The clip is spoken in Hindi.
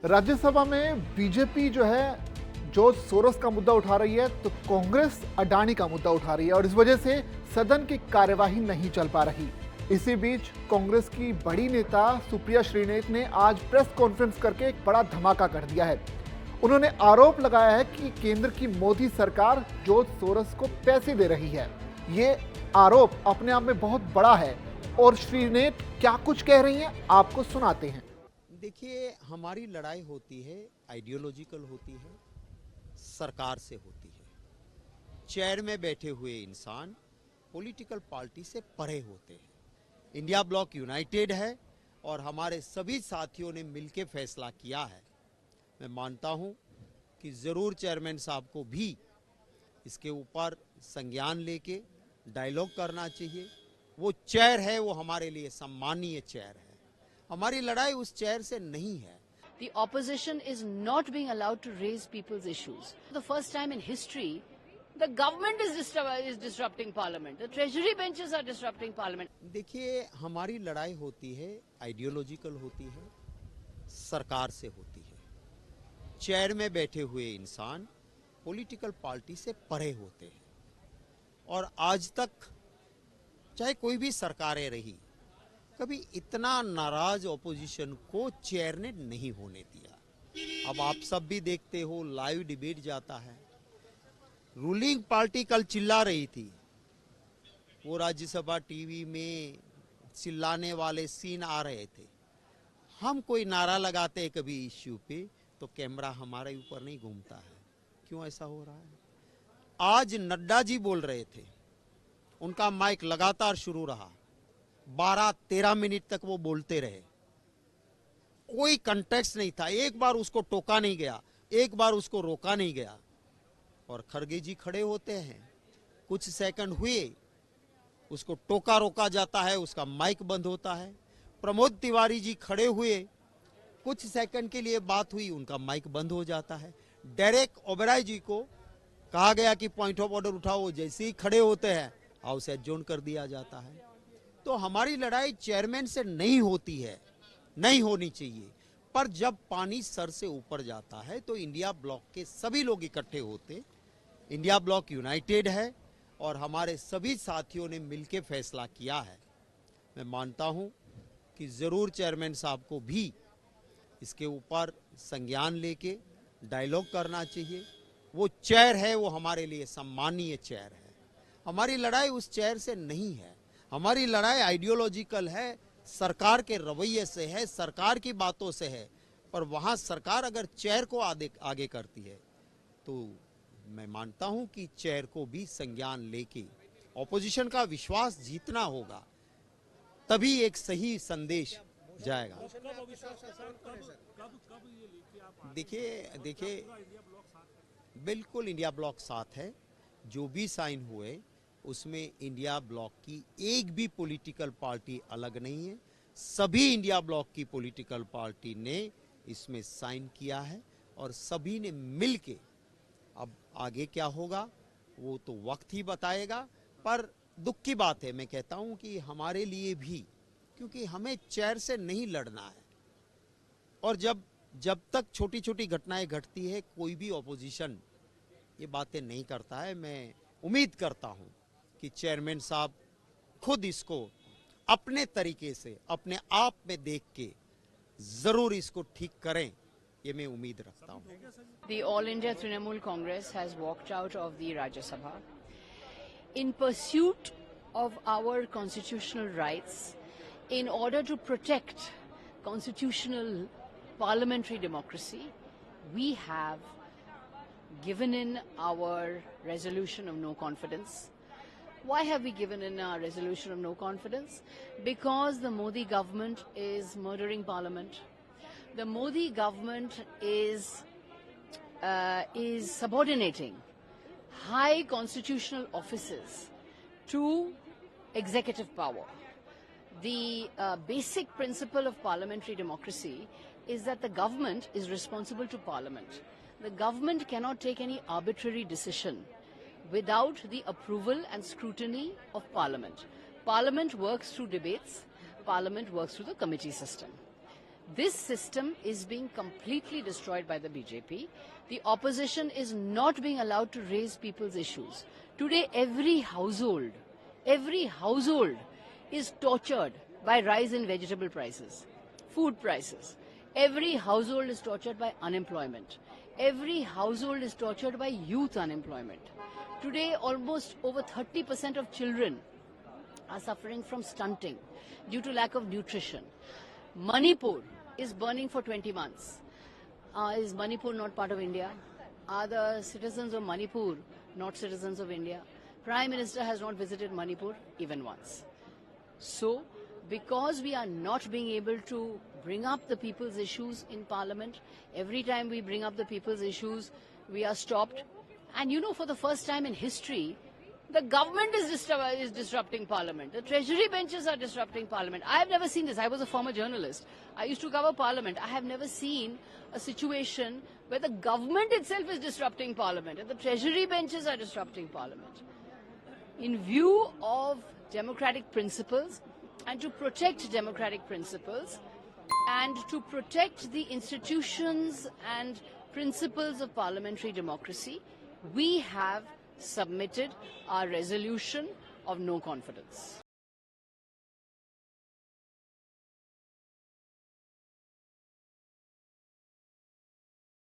राज्यसभा में बीजेपी जो है जॉर्ज सोरोस का मुद्दा उठा रही है तो कांग्रेस अडानी का मुद्दा उठा रही है और इस वजह से सदन की कार्यवाही नहीं चल पा रही। इसी बीच कांग्रेस की बड़ी नेता सुप्रिया श्रीनेत ने आज प्रेस कॉन्फ्रेंस करके एक बड़ा धमाका कर दिया है। उन्होंने आरोप लगाया है कि केंद्र की मोदी सरकार जॉर्ज सोरोस को पैसे दे रही है। ये आरोप अपने आप में बहुत बड़ा है और श्रीनेत क्या कुछ कह रही हैं आपको सुनाते हैं। देखिए, हमारी लड़ाई होती है, आइडियोलॉजिकल होती है, सरकार से होती है। चेयर में बैठे हुए इंसान पॉलिटिकल पार्टी से परे होते हैं। इंडिया ब्लॉक यूनाइटेड है और हमारे सभी साथियों ने मिलकर फैसला किया है। मैं मानता हूं कि ज़रूर चेयरमैन साहब को भी इसके ऊपर संज्ञान लेके डायलॉग करना चाहिए। वो चेयर है, वो हमारे लिए सम्मानीय चेयर है। हमारी लड़ाई उस चेयर से नहीं है। The opposition is not being allowed to raise people's issues. For the first time in history, the government is disrupting parliament. The treasury benches are disrupting parliament. देखिए, हमारी लड़ाई होती है, आइडियोलॉजिकल होती है, सरकार से होती है। चेयर में बैठे हुए इंसान पॉलिटिकल पार्टी से परे होते हैं और आज तक चाहे कोई भी सरकारें रही, कभी इतना नाराज ऑपोजिशन को चेयर ने नहीं होने दिया। अब आप सब भी देखते हो, लाइव डिबेट जाता है। रूलिंग पार्टी कल चिल्ला रही थी, वो राज्यसभा टीवी में चिल्लाने वाले सीन आ रहे थे। हम कोई नारा लगाते हैं कभी इश्यू पे तो कैमरा हमारे ऊपर नहीं घूमता है। क्यों ऐसा हो रहा है? आज नड्डा जी बोल रहे थे, उनका माइक लगातार शुरू रहा, 12-13 मिनट तक वो बोलते रहे। कोई कंटेक्स्ट नहीं था, एक बार उसको टोका नहीं गया, एक बार उसको रोका नहीं गया। और खड़गे जी खड़े होते हैं, कुछ सेकंड हुए, उसको टोका रोका जाता है, उसका माइक बंद होता है। प्रमोद तिवारी जी खड़े हुए, कुछ सेकंड के लिए बात हुई, उनका माइक बंद हो जाता है। डेरेक ओबराय जी को कहा गया कि पॉइंट ऑफ ऑर्डर उठाओ, जैसे ही खड़े होते हैं हाउस एडजॉर्न कर दिया जाता है। तो हमारी लड़ाई चेयरमैन से नहीं होती है, नहीं होनी चाहिए। पर जब पानी सर से ऊपर जाता है तो इंडिया ब्लॉक के सभी लोग इकट्ठे होते। इंडिया ब्लॉक यूनाइटेड है और हमारे सभी साथियों ने मिलकर फैसला किया है। मैं मानता हूं कि ज़रूर चेयरमैन साहब को भी इसके ऊपर संज्ञान लेके डायलॉग करना चाहिए। वो चेयर है, वो हमारे लिए सम्मानीय चेयर है। हमारी लड़ाई उस चेयर से नहीं है। हमारी लड़ाई आइडियोलॉजिकल है, सरकार के रवैये से है, सरकार की बातों से है। पर वहां सरकार अगर चेयर को आगे करती है तो मैं मानता हूं कि चेयर को भी संज्ञान लेके ऑपोजिशन का विश्वास जीतना होगा, तभी एक सही संदेश जाएगा। देखिए बिल्कुल इंडिया ब्लॉक साथ है। जो भी साइन हुए उसमें इंडिया ब्लॉक की एक भी पॉलिटिकल पार्टी अलग नहीं है। सभी इंडिया ब्लॉक की पॉलिटिकल पार्टी ने इसमें साइन किया है और सभी ने मिलके, अब आगे क्या होगा वो तो वक्त ही बताएगा। पर दुख की बात है, मैं कहता हूं कि हमारे लिए भी, क्योंकि हमें चेयर से नहीं लड़ना है। और जब तक छोटी छोटी घटनाएं घटती है, कोई भी ऑपोजिशन ये बातें नहीं करता है। मैं उम्मीद करता हूं कि चेयरमैन साहब खुद इसको अपने तरीके से, अपने आप में देख के जरूर इसको ठीक करें, ये मैं उम्मीद रखता हूं। The All India Trinamool Congress has walked out of the Rajya Sabha in pursuit of our constitutional rights, in order to protect constitutional parliamentary democracy. We have given in our resolution of no confidence. Why have we given in our resolution of no confidence? Because the Modi government is murdering Parliament. The Modi government is subordinating high constitutional offices to executive power. The basic principle of parliamentary democracy is that the government is responsible to Parliament. The government cannot take any arbitrary decision without the approval and scrutiny of Parliament. Parliament works through debates. Parliament works through the committee system. This system is being completely destroyed by the BJP. The opposition is not being allowed to raise people's issues. Today, every household is tortured by rise in vegetable prices, food prices. Every household is tortured by unemployment. Every household is tortured by youth unemployment. Today, almost over 30% of children are suffering from stunting due to lack of nutrition. Manipur is burning for 20 months. Is Manipur not part of India? Are the citizens of Manipur not citizens of India? Prime Minister has not visited Manipur even once. So, because we are not being able to bring up the people's issues in Parliament, every time we bring up the people's issues, we are stopped. And you know, for the first time in history, the government is disrupting Parliament. The Treasury benches are disrupting Parliament. I have never seen this. I was a former journalist. I used to cover Parliament. I have never seen a situation where the government itself is disrupting Parliament and the Treasury benches are disrupting Parliament. In view of democratic principles and to protect democratic principles and to protect the institutions and principles of parliamentary democracy, we have submitted our resolution of no confidence.